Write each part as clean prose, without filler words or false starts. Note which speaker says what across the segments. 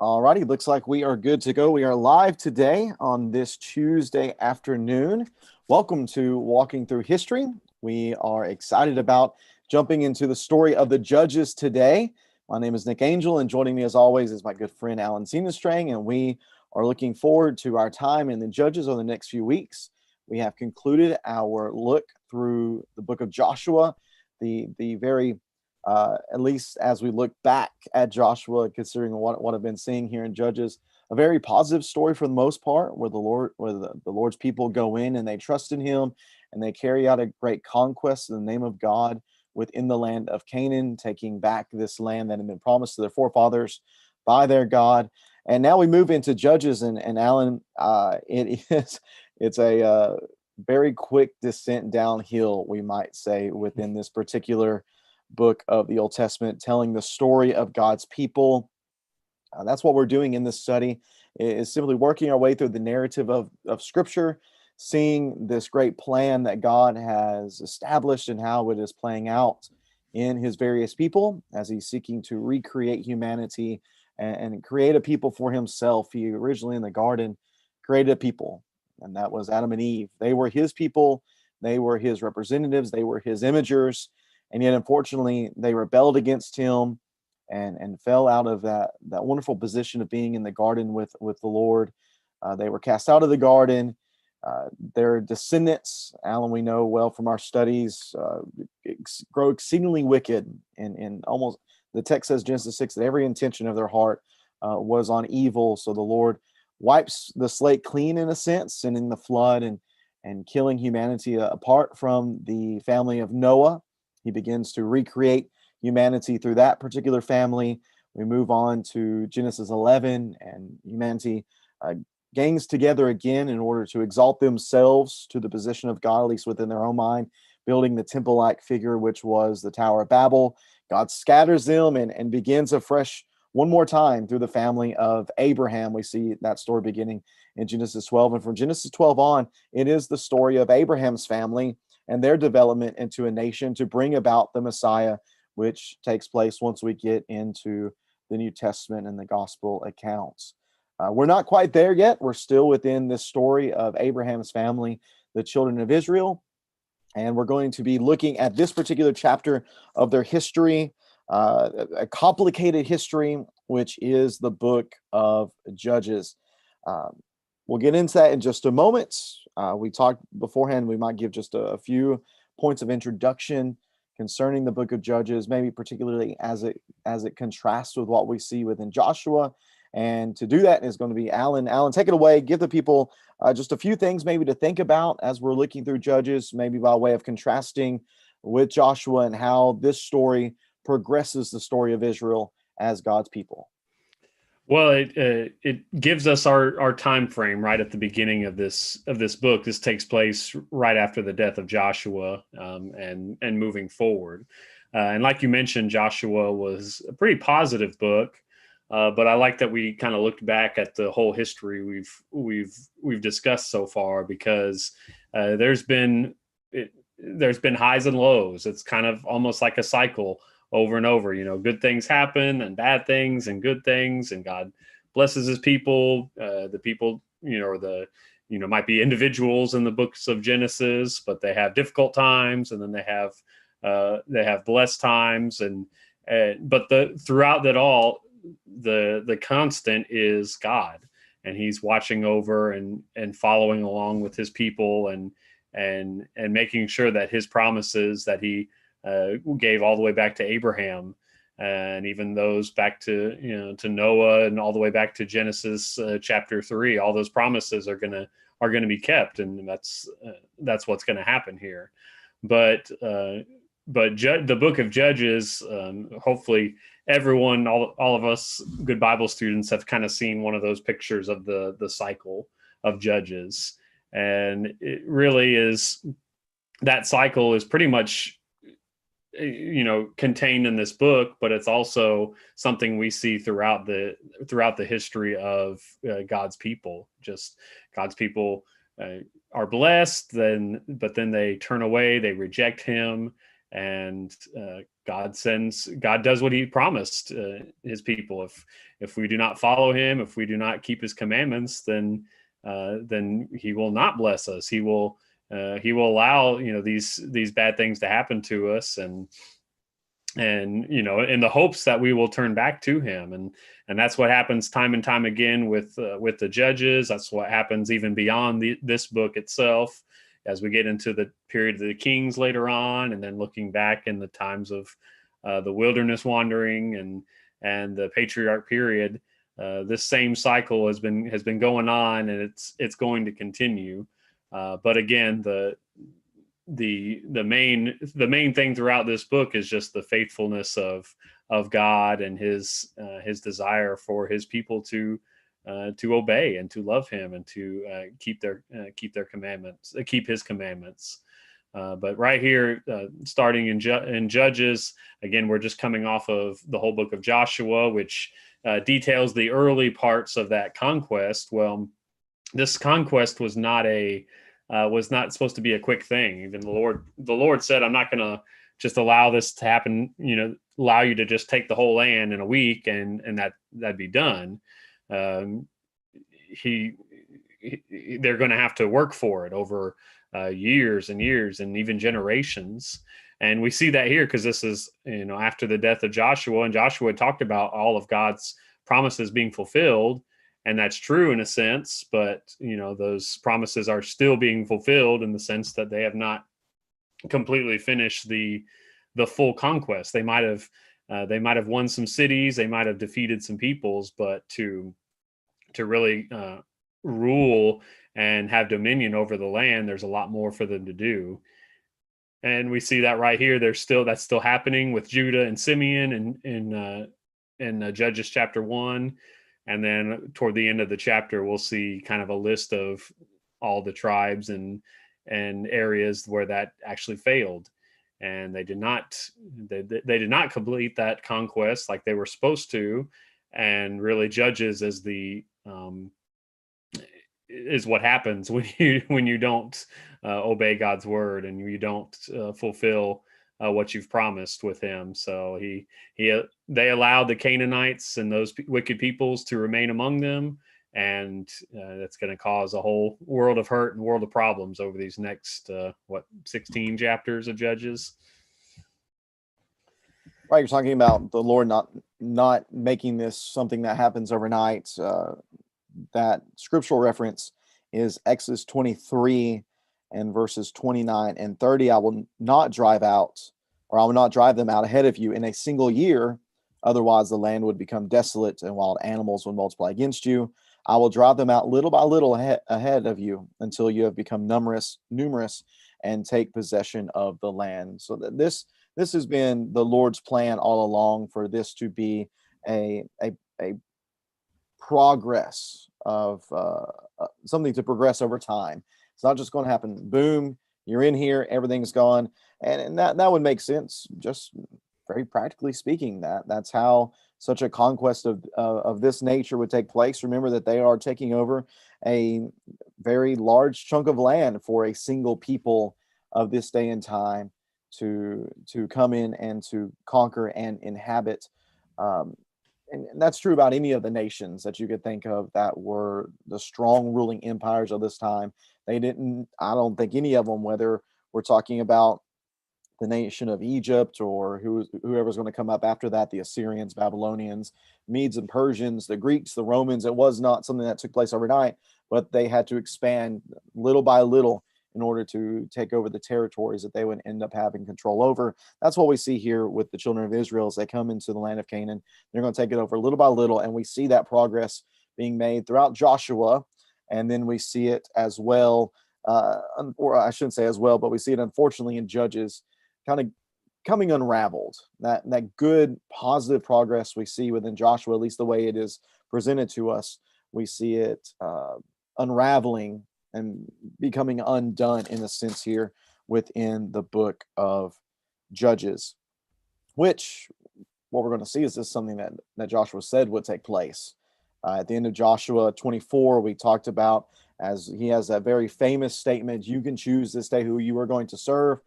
Speaker 1: Alrighty, looks like we are good to go. We are live today on this Tuesday afternoon. Welcome to Walking Through History. We are excited about jumping into the story of the Judges today. My name is Nick Angel, and joining me as always is my good friend Alan Sienestrang, and we are looking forward to our time in the Judges over the next few weeks. We have concluded our look through the book of Joshua, the very at least as we look back at Joshua, considering what I've been seeing here in Judges, a very positive story for the most part, where the Lord's people go in and they trust in Him, and they carry out a great conquest in the name of God within the land of Canaan, taking back this land that had been promised to their forefathers by their God. And now we move into Judges, and Alan, it's a very quick descent downhill, we might say, within this particular book of the Old Testament, telling the story of God's people. That's what we're doing in this study, is simply working our way through the narrative of Scripture, seeing this great plan that God has established and how it is playing out in His various people as He's seeking to recreate humanity and create a people for Himself. He originally in the garden created a people, and that was Adam and Eve. They were His people, they were His representatives, they were His imagers. And yet, unfortunately, they rebelled against Him and fell out of that wonderful position of being in the garden with the Lord. They were cast out of the garden. Their descendants, Alan, we know well from our studies, grow exceedingly wicked. And almost, the text says, Genesis 6, that every intention of their heart was on evil. So the Lord wipes the slate clean, in a sense, sending the flood and killing humanity apart from the family of Noah. He begins to recreate humanity through that particular family. We move on to Genesis 11, and humanity gangs together again in order to exalt themselves to the position of God, at least within their own mind, building the temple-like figure, which was the Tower of Babel. God scatters them and begins afresh one more time through the family of Abraham. We see that story beginning in Genesis 12. And from Genesis 12 on, it is the story of Abraham's family and their development into a nation to bring about the Messiah, which takes place once we get into the New Testament and the gospel accounts. We're not quite there yet. We're still within this story of Abraham's family, the children of Israel. And we're going to be looking at this particular chapter of their history, a complicated history, which is the book of Judges. We'll get into that in just a moment. We talked beforehand, we might give just a few points of introduction concerning the book of Judges, maybe particularly as it contrasts with what we see within Joshua. And to do that is going to be Alan. Alan, take it away. Give the people just a few things maybe to think about as we're looking through Judges, maybe by way of contrasting with Joshua and how this story progresses the story of Israel as God's people.
Speaker 2: Well, it gives us our time frame right at the beginning of this book. This takes place right after the death of Joshua, and moving forward. And like you mentioned, Joshua was a pretty positive book, but I like that we kind of looked back at the whole history we've discussed so far, because there's been highs and lows. It's kind of almost like a cycle over and over. Good things happen and bad things and good things, and God blesses His people. The people, or might be individuals in the books of Genesis, but they have difficult times, and then they have blessed times, but throughout that all, the constant is God, and He's watching over and following along with His people, and making sure that His promises that He gave all the way back to Abraham, and even those back to Noah, and all the way back to Genesis chapter 3. All those promises are gonna be kept, and that's what's going to happen here. But the book of Judges, hopefully everyone, all of us good Bible students, have kind of seen one of those pictures of the cycle of Judges, and it really is, that cycle is pretty much contained in this book, but it's also something we see throughout the history of God's people. Just God's people are blessed, but then they turn away, they reject Him, and God does what he promised his people. If we do not follow him, if we do not keep his commandments, then he will not bless us. He will allow these bad things to happen to us, and in the hopes that we will turn back to him. And that's what happens time and time again with the judges. That's what happens even beyond this book itself, as we get into the period of the kings later on, and then looking back in the times of the wilderness wandering and the patriarch period. This same cycle has been going on, and it's going to continue. But again, the main thing throughout this book is just the faithfulness of God, and his desire for his people to obey and to love him, and to keep their commandments, keep his commandments. But right here, starting in Judges, again, we're just coming off of the whole book of Joshua, which details the early parts of that conquest. Well, this conquest was not supposed to be a quick thing. Even the Lord said, "I'm not going to just allow this to happen. Allow you to just take the whole land in a week and that'd be done." They're going to have to work for it over years and years and even generations. And we see that here because this is after the death of Joshua, and Joshua talked about all of God's promises being fulfilled. And that's true in a sense, but those promises are still being fulfilled in the sense that they have not completely finished the full conquest. They might have won some cities, they might have defeated some peoples, but to really rule and have dominion over the land, there's a lot more for them to do. And we see that right here. That's still happening with Judah and Simeon in Judges chapter 1. And then toward the end of the chapter, we'll see kind of a list of all the tribes and areas where that actually failed, and they did not complete that conquest like they were supposed to. And really, Judges is what happens when you don't obey God's word, and you don't fulfill what you've promised with him. So they allowed the Canaanites and those wicked peoples to remain among them, and that's going to cause a whole world of hurt and world of problems over these next 16 chapters of Judges.
Speaker 1: Right, you're talking about the Lord not making this something that happens overnight. That scriptural reference is Exodus 23 and verses 29 and 30. I will not drive them out ahead of you in a single year. Otherwise, the land would become desolate and wild animals would multiply against you. I will drive them out little by little ahead of you until you have become numerous and take possession of the land. So that this has been the Lord's plan all along, for this to be a progress of something to progress over time. It's not just going to happen, boom, you're in here, everything's gone. And that would make sense, just very practically speaking. That's how such a conquest of this nature would take place. Remember that they are taking over a very large chunk of land for a single people of this day and time to come in and to conquer and inhabit. And that's true about any of the nations that you could think of that were the strong ruling empires of this time. I don't think any of them, whether we're talking about the nation of Egypt or whoever's going to come up after that, the Assyrians, Babylonians, Medes and Persians, the Greeks, the Romans, it was not something that took place overnight, but they had to expand little by little in order to take over the territories that they would end up having control over. That's what we see here with the children of Israel as they come into the land of Canaan. They're going to take it over little by little, and we see that progress being made throughout Joshua, and then we see it as well, or I shouldn't say as well, but we see it unfortunately in Judges, kind of coming unraveled. That good, positive progress we see within Joshua, at least the way it is presented to us, we see it unraveling and becoming undone in a sense here within the book of Judges, which what we're going to see is this something that Joshua said would take place. At the end of Joshua 24, we talked about, as he has that very famous statement, you can choose this day who you are going to serve.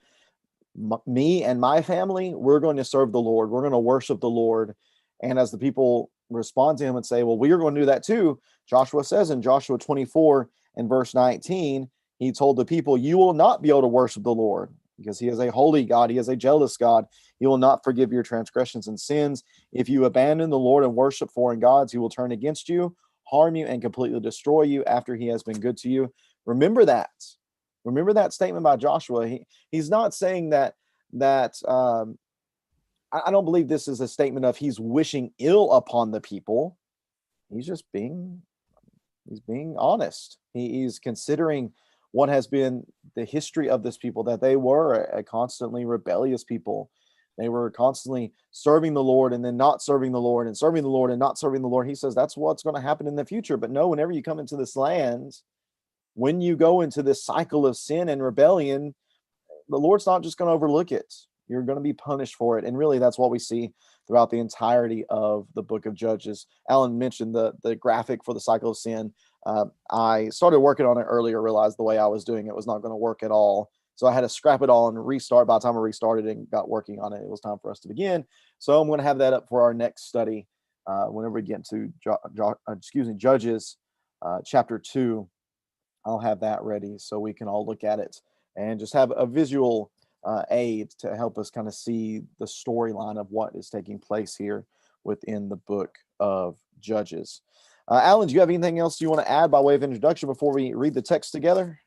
Speaker 1: Me and my family, we're going to serve the Lord. We're going to worship the Lord. And as the people respond to him and say, well, we are going to do that too, Joshua says in Joshua 24 and verse 19, he told the people, you will not be able to worship the Lord because he is a holy God. He is a jealous God. He will not forgive your transgressions and sins. If you abandon the Lord and worship foreign gods, he will turn against you, harm you, and completely destroy you after he has been good to you. Remember that. Remember that statement by Joshua. He's not saying that I don't believe this is a statement of he's wishing ill upon the people. He's just being honest. He's considering what has been the history of this people, that they were a constantly rebellious people. They were constantly serving the Lord and then not serving the Lord, and serving the Lord and not serving the Lord. He says that's what's going to happen in the future. But no, whenever you come into this land, when you go into this cycle of sin and rebellion, the Lord's not just going to overlook it. You're going to be punished for it. And really, that's what we see throughout the entirety of the book of Judges. Alan mentioned the graphic for the cycle of sin. I started working on it earlier, realized the way I was doing it was not going to work at all. So I had to scrap it all and restart. By the time I restarted and got working on it, it was time for us to begin. So I'm going to have that up for our next study whenever we get into Judges chapter 2. I'll have that ready so we can all look at it and just have a visual aid to help us kind of see the storyline of what is taking place here within the book of Judges. Alan, do you have anything else you want to add by way of introduction before we read the text together?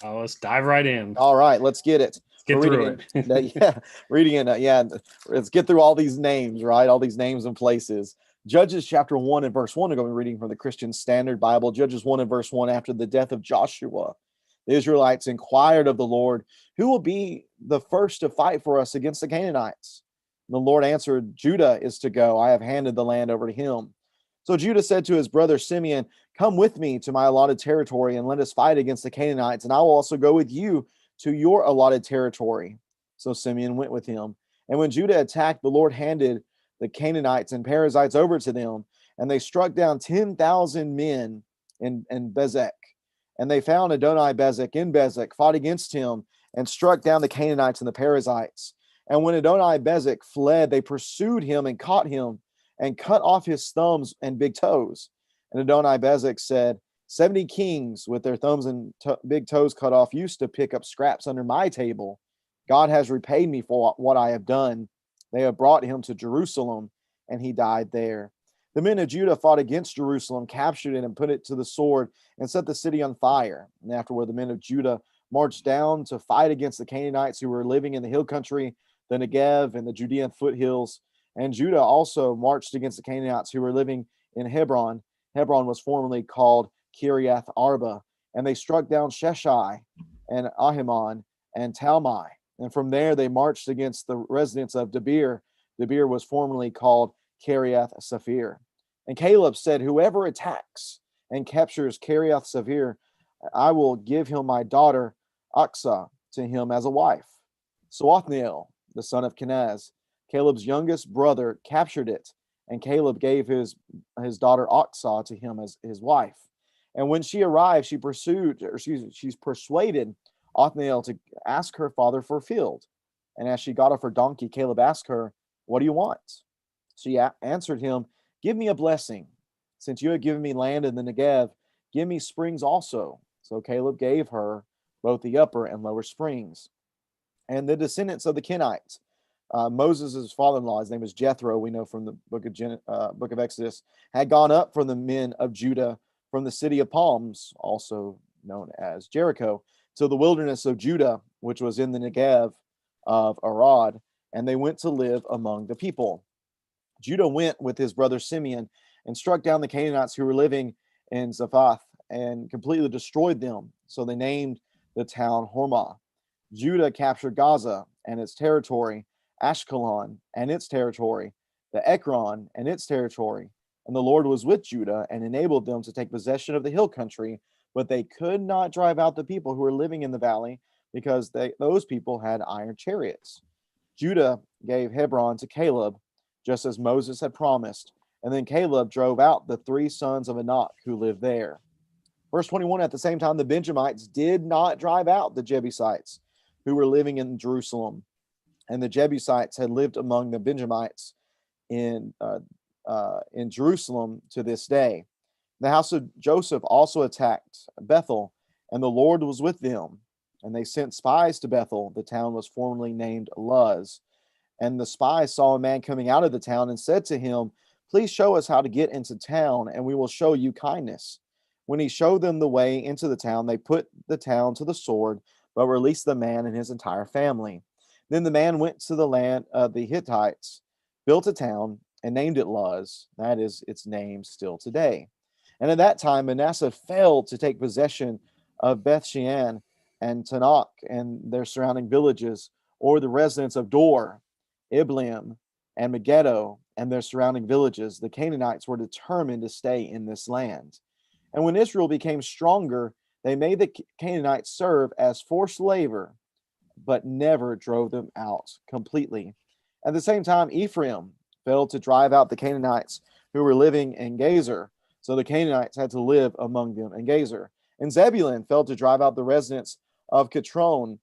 Speaker 2: Let's dive right in.
Speaker 1: All right, let's get it.
Speaker 2: Let's get through it.
Speaker 1: Reading it. Let's get through all these names, right? All these names and places. Judges chapter 1 and verse 1. I'm going to be reading from the Christian Standard Bible. Judges 1 and verse 1. After the death of Joshua, the Israelites inquired of the Lord, who will be the first to fight for us against the Canaanites? And the Lord answered, Judah is to go. I have handed the land over to him. So Judah said to his brother Simeon, come with me to my allotted territory and let us fight against the Canaanites, and I will also go with you to your allotted territory. So Simeon went with him. And when Judah attacked, the Lord handed the Canaanites and Perizzites over to them, and they struck down 10,000 men in Bezek. And they found Adoni-Bezek in Bezek, fought against him, and struck down the Canaanites and the Perizzites. And when Adoni-Bezek fled, they pursued him and caught him, and cut off his thumbs and big toes. And Adoni-Bezek said, 70 kings with their thumbs and big toes cut off used to pick up scraps under my table. God has repaid me for what I have done. They have brought him to Jerusalem, and he died there. The men of Judah fought against Jerusalem, captured it, and put it to the sword, and set the city on fire. And afterward, the men of Judah marched down to fight against the Canaanites who were living in the hill country, the Negev, and the Judean foothills. And Judah also marched against the Canaanites who were living in Hebron. Hebron was formerly called Kiriath Arba. And they struck down Sheshai and Ahiman and Talmai. And from there they marched against the residents of Debir. Debir was formerly called Kiriath Saphir. And Caleb said, whoever attacks and captures Kiriath Saphir, I will give him my daughter Aksah to him as a wife. So Othniel, the son of Kenaz, Caleb's youngest brother, captured it, and Caleb gave his daughter Aksah to him as his wife. And when she arrived, she's persuaded Othniel to ask her father for a field. And as she got off her donkey, Caleb asked her, what do you want? She answered him, give me a blessing. Since you have given me land in the Negev, give me springs also. So Caleb gave her both the upper and lower springs. And the descendants of the Kenites, Moses' father-in-law, his name is Jethro, we know from the book of Exodus, had gone up from the men of Judah from the city of palms, also known as Jericho, to the wilderness of Judah, which was in the Negev of Arad, and they went to live among the people. Judah went with his brother Simeon and struck down the Canaanites who were living in Zaphath and completely destroyed them. So they named the town Hormah. Judah captured Gaza and its territory, Ashkelon and its territory, the Ekron and its territory. And the Lord was with Judah and enabled them to take possession of the hill country, but they could not drive out the people who were living in the valley because those people had iron chariots. Judah gave Hebron to Caleb, just as Moses had promised. And then Caleb drove out the 3 sons of Anak who lived there. Verse 21, at the same time, the Benjamites did not drive out the Jebusites who were living in Jerusalem. And the Jebusites had lived among the Benjamites in Jerusalem to this day. The house of Joseph also attacked Bethel, and the Lord was with them. And they sent spies to Bethel. The town was formerly named Luz. And the spies saw a man coming out of the town and said to him, "Please show us how to get into town, and we will show you kindness." When he showed them the way into the town, they put the town to the sword, but released the man and his entire family. Then the man went to the land of the Hittites, built a town, and named it Luz. That is its name still today. And at that time, Manasseh failed to take possession of Beth Shean and Tanakh and their surrounding villages, or the residents of Dor, Ibleam, and Megiddo and their surrounding villages. The Canaanites were determined to stay in this land. And when Israel became stronger, they made the Canaanites serve as forced labor, but never drove them out completely. At the same time, Ephraim failed to drive out the Canaanites who were living in Gezer, so the Canaanites had to live among them in Gezer. And Zebulun failed to drive out the residents of Kitron,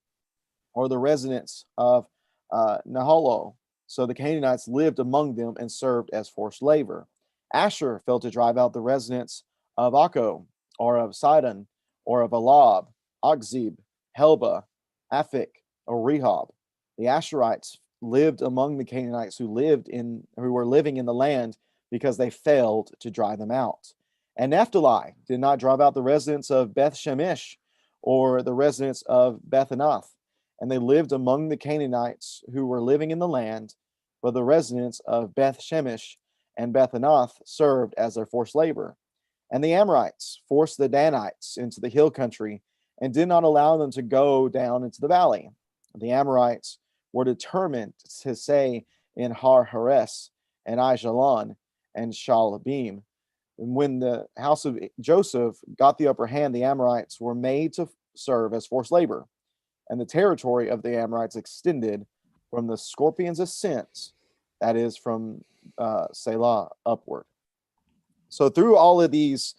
Speaker 1: or the residents of Naholo, so the Canaanites lived among them and served as forced labor. Asher failed to drive out the residents of Akko, or of Sidon, or of Alab, Akzib, Helba, Aphik, or Rehob. The Asherites lived among the Canaanites who were living in the land because they failed to drive them out. And Naphtali did not drive out the residents of Beth Shemesh or the residents of Beth Anath, and they lived among the Canaanites who were living in the land, but the residents of Beth Shemesh and Beth Anath served as their forced labor. And the Amorites forced the Danites into the hill country and did not allow them to go down into the valley. The Amorites were determined to stay in Har Hares and Aijalon and Shalabim. And when the house of Joseph got the upper hand, the Amorites were made to serve as forced labor. And the territory of the Amorites extended from the scorpion's ascent, that is, from Selah upward. So through all of these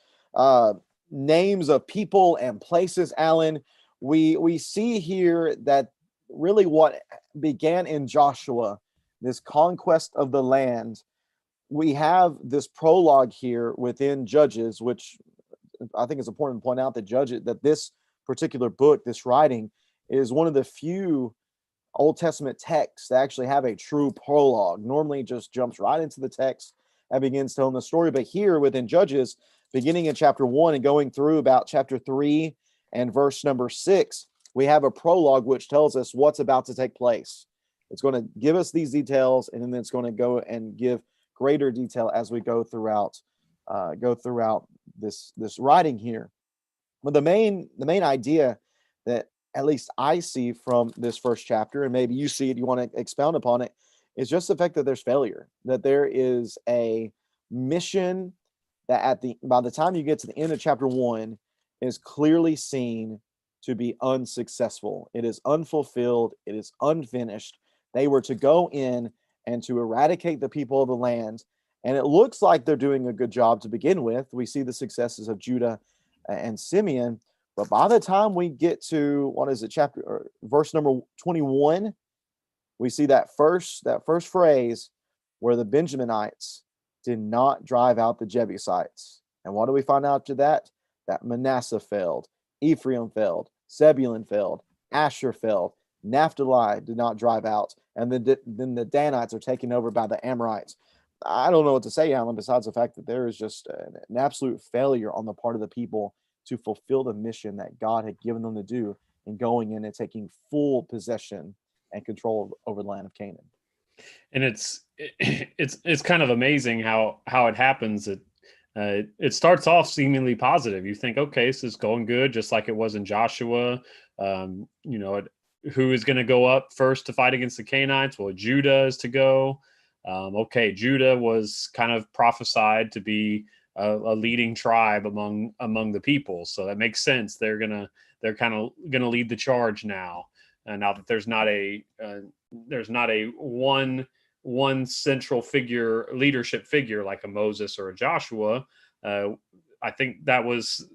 Speaker 1: names of people and places, Alan, we see here that really what began in Joshua, this conquest of the land, we have this prologue here within Judges, which I think is important to point out that this particular book, this writing, is one of the few Old Testament texts that actually have a true prologue. Normally it just jumps right into the text and begins telling the story. But here within Judges, beginning in chapter 1 and going through about chapter 3 and verse number 6, we have a prologue which tells us what's about to take place. It's going to give us these details, and then it's going to go and give greater detail as we go throughout this writing here. But the main idea that at least I see from this first chapter, and maybe you see it, you want to expound upon it, is just the fact that there's failure, that there is a mission that by the time you get to the end of chapter 1 is clearly seen to be unsuccessful. It is unfulfilled. It is unfinished. They were to go in and to eradicate the people of the land, and it looks like they're doing a good job to begin with. We see the successes of Judah and Simeon, but by the time we get to verse number 21, we see that first phrase where the Benjaminites did not drive out the Jebusites. And what do we find out after that? That Manasseh failed, Ephraim failed, Zebulun failed, Asher failed, Naphtali did not drive out, and then the Danites are taken over by the Amorites. I don't know what to say, Alan, besides the fact that there is just an absolute failure on the part of the people to fulfill the mission that God had given them to do in going in and taking full possession and control over the land of Canaan.
Speaker 2: And it's kind of amazing how it happens. It starts off seemingly positive. You think, okay, this is going good, just like it was in Joshua. Who is going to go up first to fight against the Canaanites? Well, Judah is to go. Judah was kind of prophesied to be a leading tribe among the people, so that makes sense. They're kind of gonna lead the charge now. And now that there's not a one central figure, leadership figure like a Moses or a Joshua, I think that was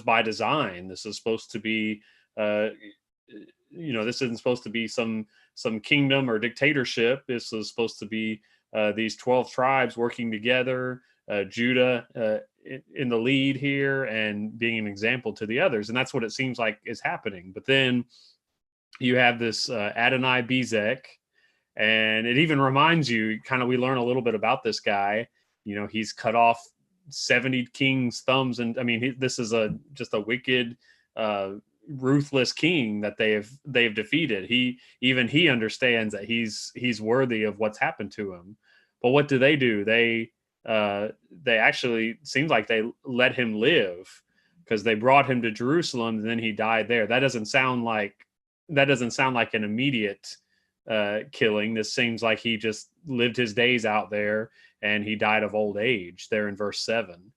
Speaker 2: by design. This is supposed to be, this isn't supposed to be some some kingdom or dictatorship. This was supposed to be these 12 tribes working together, Judah in the lead here and being an example to the others. And that's what it seems like is happening. But then you have this Adonai Bezek, and it even reminds you, kind of, we learn a little bit about this guy. He's cut off 70 kings' thumbs, and I mean, this is just a wicked, ruthless king that they've defeated. He understands that he's worthy of what's happened to him. But what do? They actually, seems like they let him live, because they brought him to Jerusalem and then he died there. That doesn't sound like an immediate killing. This seems like he just lived his days out there and he died of old age there in verse 7.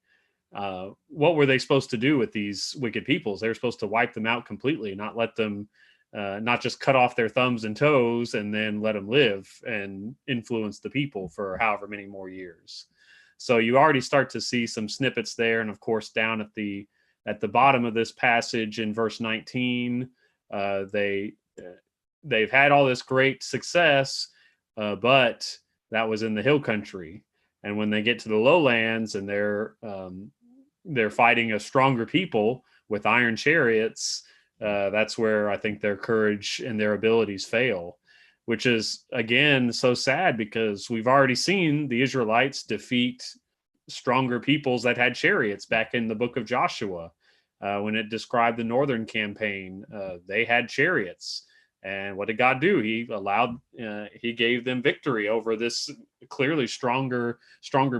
Speaker 2: What were they supposed to do with these wicked peoples? They were supposed to wipe them out completely, not let them, not just cut off their thumbs and toes and then let them live and influence the people for however many more years. So you already start to see some snippets there. And of course, down at the bottom of this passage in verse 19, they've had all this great success, but that was in the hill country. And when they get to the lowlands and they're fighting a stronger people with iron chariots, that's where I think their courage and their abilities fail, which is, again, so sad, because we've already seen the Israelites defeat stronger peoples that had chariots back in the book of Joshua. When it described the northern campaign, they had chariots. And what did God do? He gave them victory over this clearly stronger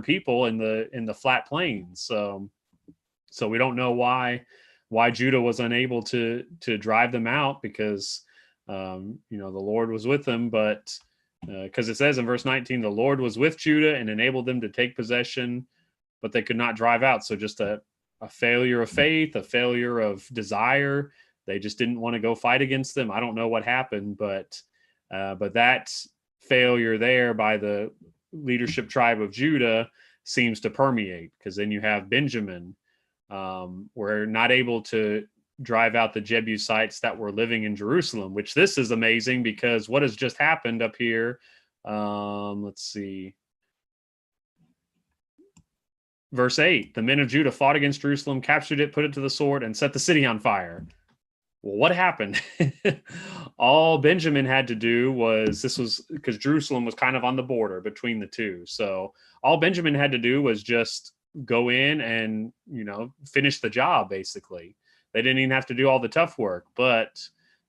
Speaker 2: people in the flat plains. So we don't know why Judah was unable to drive them out, because the Lord was with them. But because it says in verse 19, the Lord was with Judah and enabled them to take possession, but they could not drive out. So just a failure of faith, a failure of desire. They just didn't want to go fight against them. I don't know what happened, but that failure there by the leadership tribe of Judah seems to permeate, because then you have Benjamin. We're not able to drive out the Jebusites that were living in Jerusalem, which this is amazing, because what has just happened up here? Let's see. Verse 8, the men of Judah fought against Jerusalem, captured it, put it to the sword, and set the city on fire. Well, what happened? All Benjamin had to do was, this was because Jerusalem was kind of on the border between the two. So all Benjamin had to do was just go in and, finish the job, basically. They didn't even have to do all the tough work, but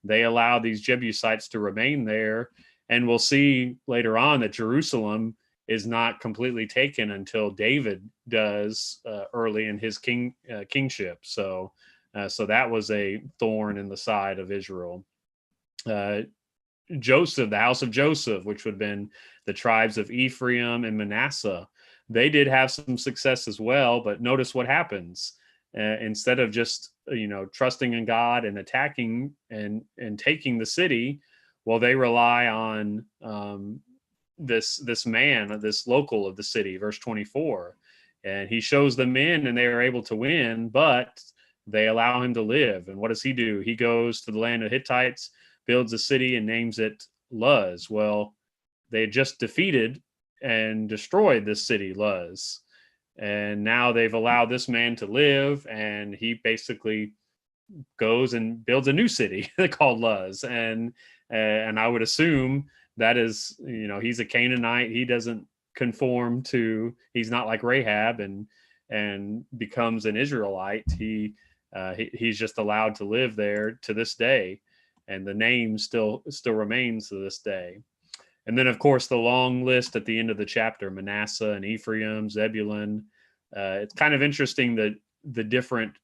Speaker 2: they allowed these Jebusites to remain there. And we'll see later on that Jerusalem is not completely taken until David does early in his kingship. So that was a thorn in the side of Israel. Joseph, the house of Joseph, which would have been the tribes of Ephraim and Manasseh, they did have some success as well. But notice what happens. Instead of just trusting in God and attacking and taking the city, well, they rely on this man, this local of the city, verse 24, and he shows them in, and they are able to win, but they allow him to live. And what does he do? He goes to the land of Hittites, builds a city, and names it Luz. Well, they had just defeated and destroyed this city, Luz, and now they've allowed this man to live, and he basically goes and builds a new city called Luz. And I would assume that is, he's a Canaanite. He doesn't conform to, he's not like Rahab and becomes an Israelite. He's just allowed to live there to this day. And the name still remains to this day. And then, of course, the long list at the end of the chapter, Manasseh and Ephraim, Zebulun. It's kind of interesting that the different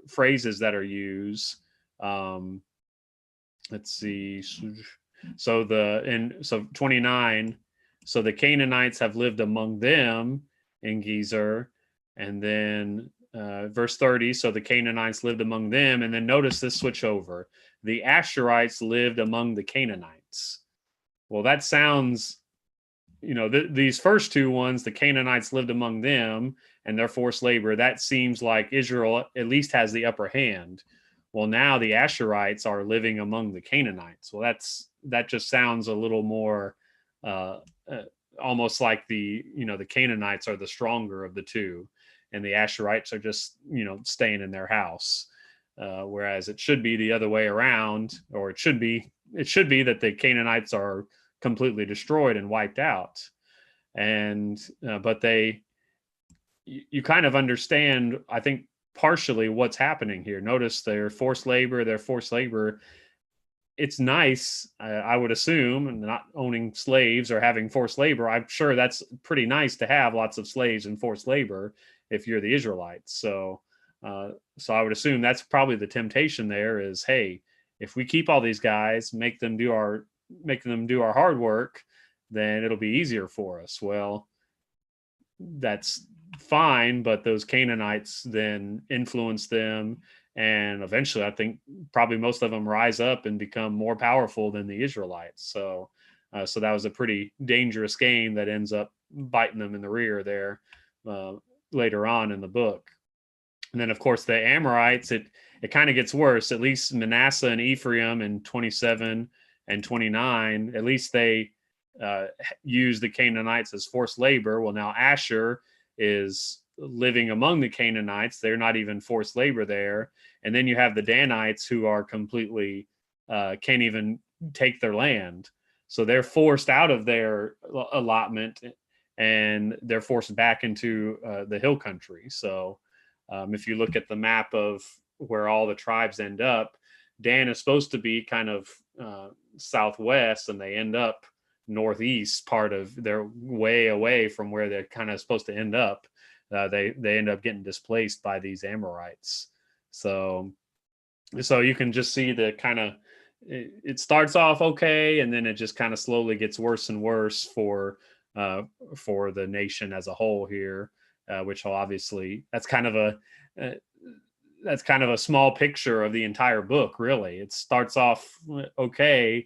Speaker 2: phrases that are used. Let's see. So 29. So the Canaanites have lived among them in Gezer. And then verse 30. So the Canaanites lived among them. And then notice this switch over. The Asherites lived among the Canaanites. Well, that sounds, these first two ones, the Canaanites lived among them and their forced labor. That seems like Israel at least has the upper hand. Well, now the Asherites are living among the Canaanites. Well, that just sounds a little more uh, uh, almost like the Canaanites are the stronger of the two, and the Asherites are just staying in their house. Whereas it should be the other way around, or it should be that the Canaanites are completely destroyed and wiped out. And but you kind of understand, I think, partially what's happening here. Notice their forced labor. It's nice, I would assume, not owning slaves or having forced labor. I'm sure that's pretty nice to have lots of slaves and forced labor if you're the Israelites. So I would assume that's probably the temptation there is, hey, if we keep all these guys, make them do our hard work, then it'll be easier for us. Well, that's fine, but those Canaanites then influence them, and eventually I think probably most of them rise up and become more powerful than the Israelites. So that was a pretty dangerous game that ends up biting them in the rear there uh, later on in the book. And then, of course, the Amorites, it kind of gets worse. At least Manasseh and Ephraim in 27 and 29, at least they use the Canaanites as forced labor. Well, now Asher is living among the Canaanites. They're not even forced labor there. And then you have the Danites, who are completely can't even take their land. So they're forced out of their allotment, and they're forced back into the hill country. So if you look at the map of where all the tribes end up, Dan is supposed to be kind of southwest, and they end up northeast part of, they're way away from where they're kind of supposed to end up. They end up getting displaced by these Amorites. So you can just see the kind of, it starts off okay, and then it just kind of slowly gets worse and worse for the nation as a whole here, which will obviously, that's kind of a small picture of the entire book, really. It starts off okay,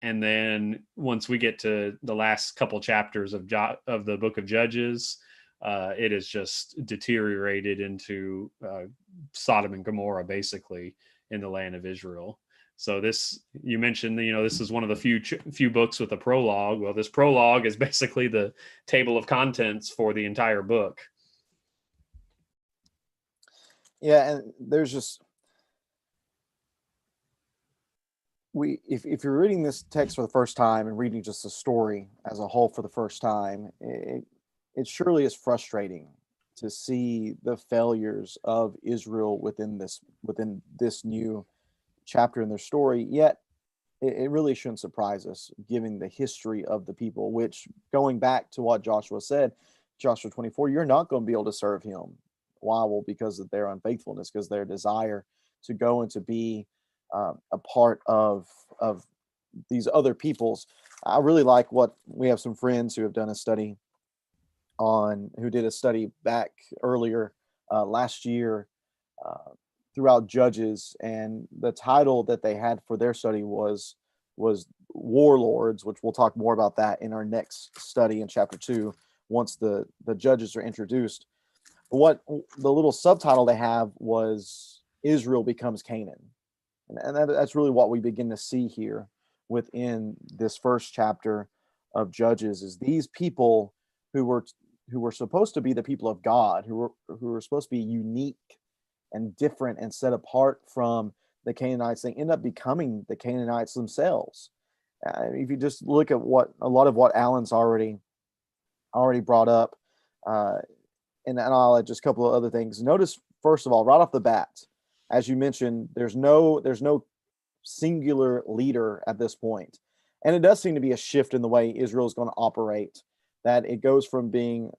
Speaker 2: and then once we get to the last couple chapters of the book of Judges, it is just deteriorated into Sodom and Gomorrah, basically, in the land of Israel. So this, you mentioned, this is one of the few books with a prologue. Well, this prologue is basically the table of contents for the entire book.
Speaker 1: Yeah, and there's just, if you're reading this text for the first time and reading just the story as a whole for the first time, it surely is frustrating to see the failures of Israel within this new chapter in their story. Yet it really shouldn't surprise us, given the history of the people, which, going back to what Joshua said, Joshua 24, you're not going to be able to serve him. Why? Well, because of their unfaithfulness, because their desire to go and to be a part of these other peoples. I really like what we have some friends who have done a study who did a study back earlier last year throughout Judges, and the title that they had for their study was Warlords, which we'll talk more about that in our next study in chapter 2 once the judges are introduced. What the little subtitle they have was Israel becomes Canaan, and that's really what we begin to see here within this first chapter of Judges, is these people who were supposed to be the people of God, who were supposed to be unique and different and set apart from the Canaanites. They end up becoming the Canaanites themselves. If you just look at a lot of what Alan's already brought up, and I'll add just a couple of other things. Notice, first of all, right off the bat, as you mentioned, there's no singular leader at this point. And it does seem to be a shift in the way Israel is going to operate, that it goes from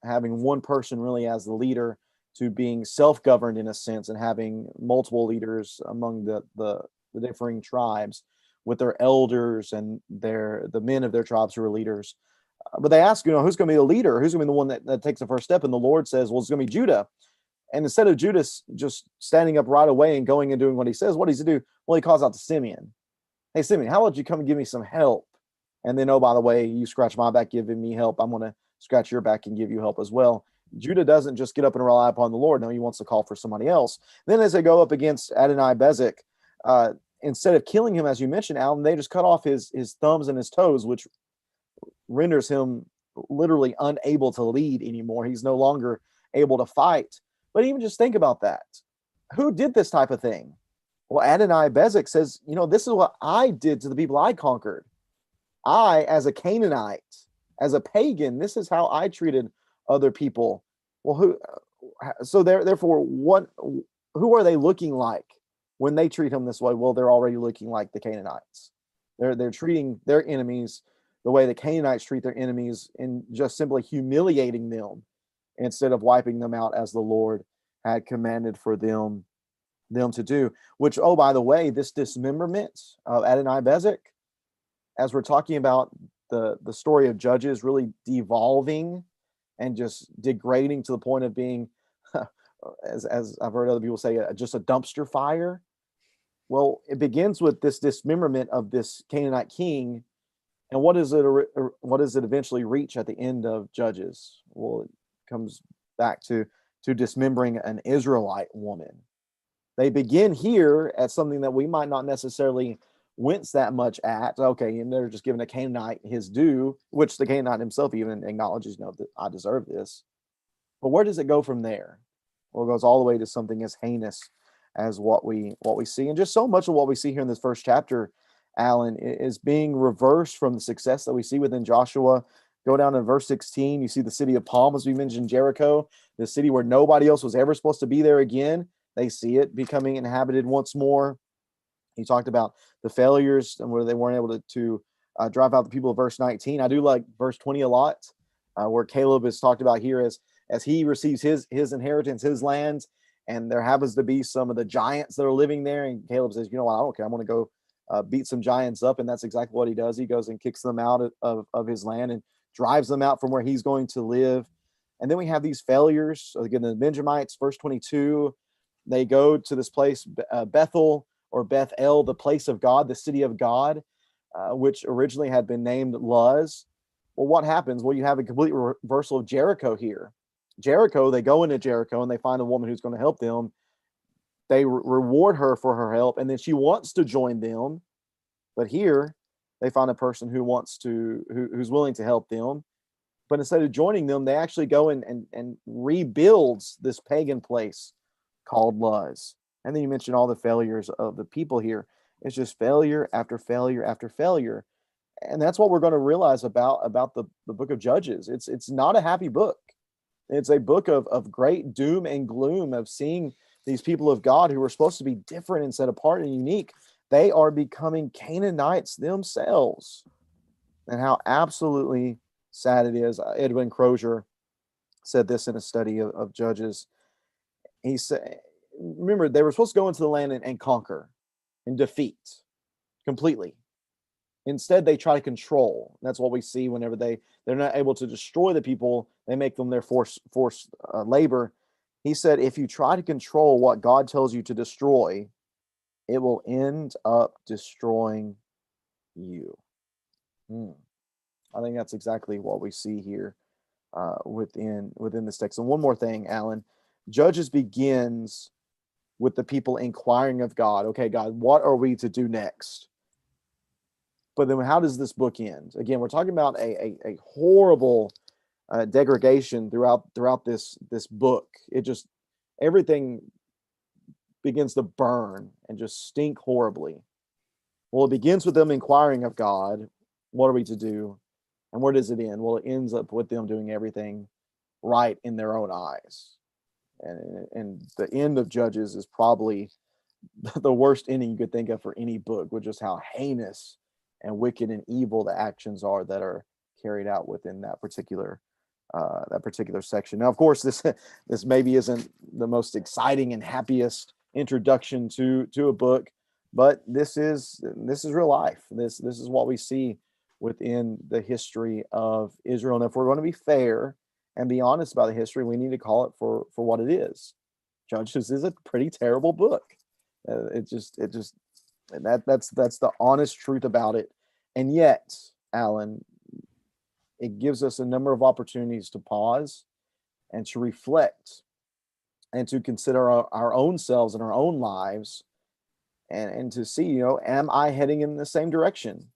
Speaker 1: having one person really as the leader to being self-governed in a sense, and having multiple leaders among the differing tribes with their elders and the men of their tribes who are leaders. But they ask, who's going to be the leader? Who's going to be the one that takes the first step? And the Lord says, well, it's going to be Judah. And instead of Judah just standing up right away and going and doing what he says, what does he do? Well, he calls out to Simeon. Hey, Simeon, how about you come and give me some help? And then, oh, by the way, you scratch my back giving me help, I'm going to scratch your back and give you help as well. Judah doesn't just get up and rely upon the Lord. No, he wants to call for somebody else. Then as they go up against Adonai Bezek, instead of killing him, as you mentioned, Alan, they just cut off his thumbs and his toes, which renders him literally unable to lead anymore. He's no longer able to fight. But even just think about that. Who did this type of thing? Well, Adonai Bezek says, this is what I did to the people I conquered. I, as a Canaanite, as a pagan, this is how I treated other people. Well, therefore, who are they looking like when they treat him this way? Well, they're already looking like the Canaanites. They're treating their enemies the way the Canaanites treat their enemies, and just simply humiliating them instead of wiping them out as the Lord had commanded for them to do. Which, oh, by the way, this dismemberment of Adonai Bezek, as we're talking about the story of Judges really devolving and just degrading to the point of being, as I've heard other people say, just a dumpster fire. Well, it begins with this dismemberment of this Canaanite king. And what does it eventually reach at the end of Judges? Well, it comes back to dismembering an Israelite woman. They begin here at something that we might not necessarily wince that much at. Okay, and they're just giving a Canaanite his due, which the Canaanite himself even acknowledges, no, that I deserve this. But where does it go from there? Well, it goes all the way to something as heinous as what we see. And just so much of what we see here in this first chapter, Alan, is being reversed from the success that we see within Joshua. Go down to verse 16. You see the city of Palm, as we mentioned, Jericho, the city where nobody else was ever supposed to be there again. They see it becoming inhabited once more. He talked about the failures and where they weren't able to drive out the people of verse 19. I do like verse 20 a lot, where Caleb is talked about here as he receives his inheritance, his lands, and there happens to be some of the giants that are living there. And Caleb says, you know what, I don't care. I'm going to go beat some giants up. And that's exactly what he does. He goes and kicks them out of his land and drives them out from where he's going to live. And then we have these failures. So again, the Benjamites, verse 22, they go to this place, Bethel or Bethel, the place of God, the city of God, which originally had been named Luz. Well, what happens? Well, you have a complete reversal of Jericho here. Jericho, they go into Jericho and they find a woman who's going to help them. They reward her for her help, and then she wants to join them. But here, they find a person who's willing to help them. But instead of joining them, they actually go and rebuilds this pagan place called Luz. And then you mentioned all the failures of the people here. It's just failure after failure after failure. And that's what we're going to realize about the book of Judges. It's not a happy book. It's a book of great doom and gloom, of seeing these people of God who were supposed to be different and set apart and unique. They are becoming Canaanites themselves. And how absolutely sad it is. Edwin Crozier said this in a study of Judges. He said, remember, they were supposed to go into the land and conquer and defeat completely. Instead, they try to control. That's what we see whenever they're not able to destroy the people. They make them their forced labor. He said, if you try to control what God tells you to destroy, it will end up destroying you. I think that's exactly what we see here within this text. And one more thing, Alan. Judges begins with the people inquiring of God. Okay, God, what are we to do next? But then how does this book end? Again, we're talking about a horrible degradation throughout this book. It just, everything begins to burn and just stink horribly. Well, it begins with them inquiring of God, what are we to do? And where does it end? Well, it ends up with them doing everything right in their own eyes. And the end of Judges is probably the worst ending you could think of for any book, with just how heinous and wicked and evil the actions are that are carried out within that particular section. Now, of course, this maybe isn't the most exciting and happiest introduction to a book, but this is real life. This is what we see within the history of Israel. And if we're going to be fair and be honest about the history, we need to call it for what it is. Judges is a pretty terrible book. That's the honest truth about it. And yet, Alan, it gives us a number of opportunities to pause and to reflect and to consider our own selves and our own lives and to see, am I heading in the same direction?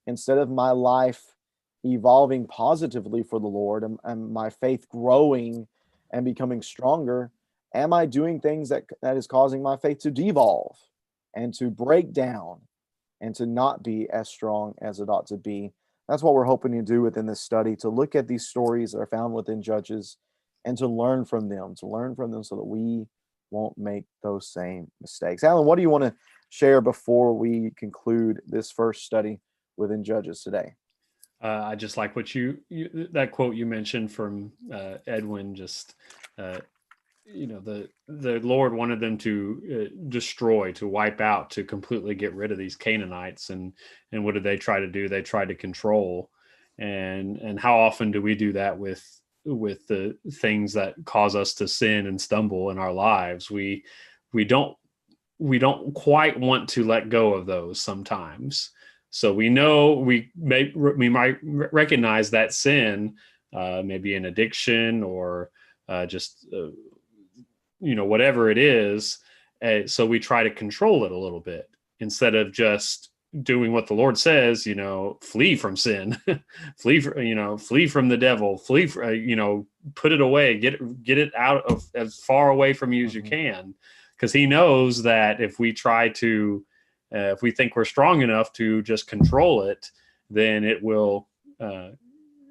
Speaker 1: Instead of my life evolving positively for the Lord, and my faith growing and becoming stronger, am I doing things that is causing my faith to devolve and to break down and to not be as strong as it ought to be? That's what we're hoping to do within this study, to look at these stories that are found within Judges and to learn from them, so that we won't make those same mistakes. Alan, what do you want to share before we conclude this first study within Judges today?
Speaker 2: I just like what you that quote you mentioned from Edwin. Just the Lord wanted them to destroy, to wipe out, to completely get rid of these Canaanites, and what did they try to do? They tried to control, and how often do we do that with the things that cause us to sin and stumble in our lives? We don't quite want to let go of those sometimes. So we know we might recognize that sin, maybe an addiction or just whatever it is. So we try to control it a little bit instead of just doing what the Lord says. Flee from sin, flee from the devil, put it away, get it out of as far away from you as you can, because He knows that if we try to if we think we're strong enough to just control it, then it will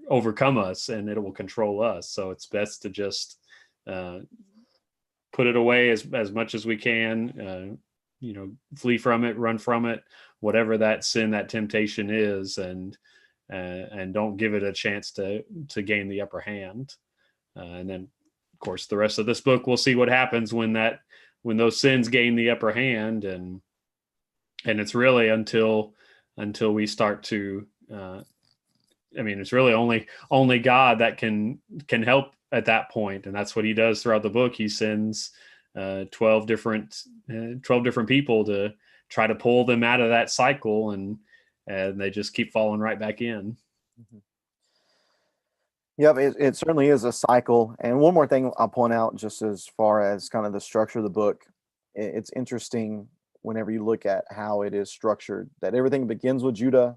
Speaker 2: overcome us and it will control us. So it's best to just put it away as much as we can, flee from it, run from it, whatever that sin, that temptation is, and don't give it a chance to gain the upper hand. And then, of course, the rest of this book, we'll see what happens when those sins gain the upper hand, and it's really until we start to it's really only God that can help at that point, and that's what He does throughout the book. He sends 12 different people to try to pull them out of that cycle, and they just keep falling right back in.
Speaker 1: Yep, it certainly is a cycle. And one more thing I'll point out, just as far as kind of the structure of the book, it's interesting whenever you look at how it is structured, that everything begins with Judah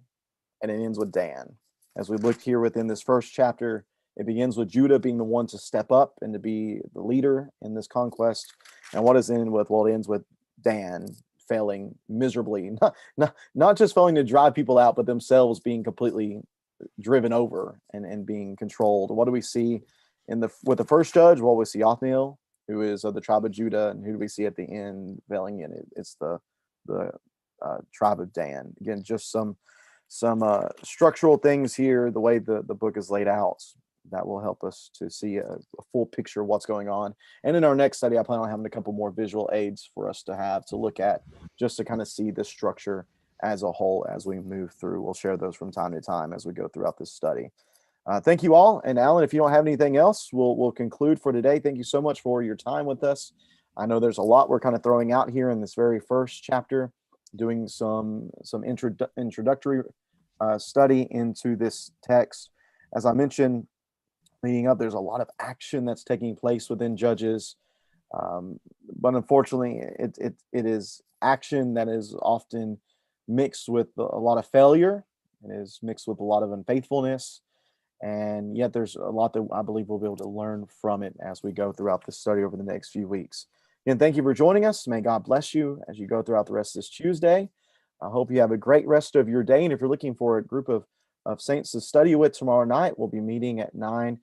Speaker 1: and it ends with Dan. As we looked here within this first chapter, it begins with Judah being the one to step up and to be the leader in this conquest. And what does it end with? Well, it ends with Dan failing miserably, not just failing to drive people out, but themselves being completely driven over and being controlled. What do we see with the first judge? Well, we see Othniel, who is of the tribe of Judah, and who do we see at the end failing in it? It's the tribe of Dan. Again, just some structural things here, the way the book is laid out, that will help us to see a full picture of what's going on. And in our next study, I plan on having a couple more visual aids for us to have to look at, just to kind of see the structure as a whole as we move through. We'll share those from time to time as we go throughout this study. Thank you all. And Alan, if you don't have anything else, we'll conclude for today. Thank you so much for your time with us. I know there's a lot we're kind of throwing out here in this very first chapter, doing some introductory study into this text. As I mentioned leading up, there's a lot of action that's taking place within Judges, but unfortunately, it is action that is often mixed with a lot of failure. It is mixed with a lot of unfaithfulness, and yet there's a lot that I believe we'll be able to learn from it as we go throughout this study over the next few weeks. Again, thank you for joining us. May God bless you as you go throughout the rest of this Tuesday. I hope you have a great rest of your day. And if you're looking for a group of saints to study with tomorrow night, we'll be meeting at 7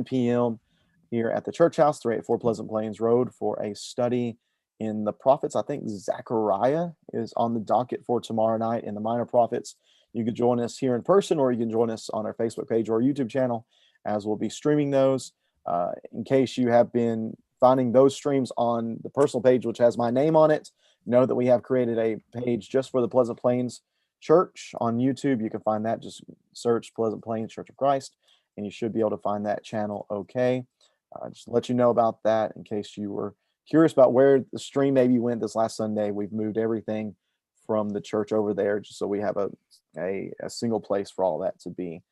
Speaker 1: p.m. here at the church house, 384 Pleasant Plains Road, for a study in the prophets. I think Zechariah is on the docket for tomorrow night in the minor prophets. You can join us here in person, or you can join us on our Facebook page or our YouTube channel, as we'll be streaming those. In case you have been finding those streams on the personal page, which has my name on it, know that we have created a page just for the Pleasant Plains Church on YouTube. You can find that. Just search Pleasant Plains Church of Christ, and you should be able to find that channel okay. Just to let you know about that in case you were curious about where the stream maybe went this last Sunday. We've moved everything from the church over there, just so we have a single place for all that to be.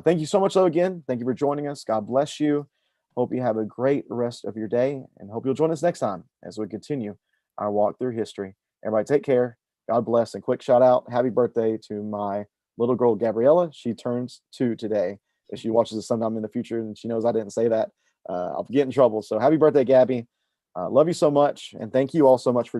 Speaker 1: Thank you so much, though, again. Thank you for joining us. God bless you. Hope you have a great rest of your day, and hope you'll join us next time as we continue our walk through history. Everybody take care. God bless. And quick shout out, happy birthday to my little girl, Gabriella. She turns 2 today. If she watches this sometime in the future and she knows I didn't say that, I'll get in trouble. So happy birthday, Gabby. Love you so much. And thank you all so much for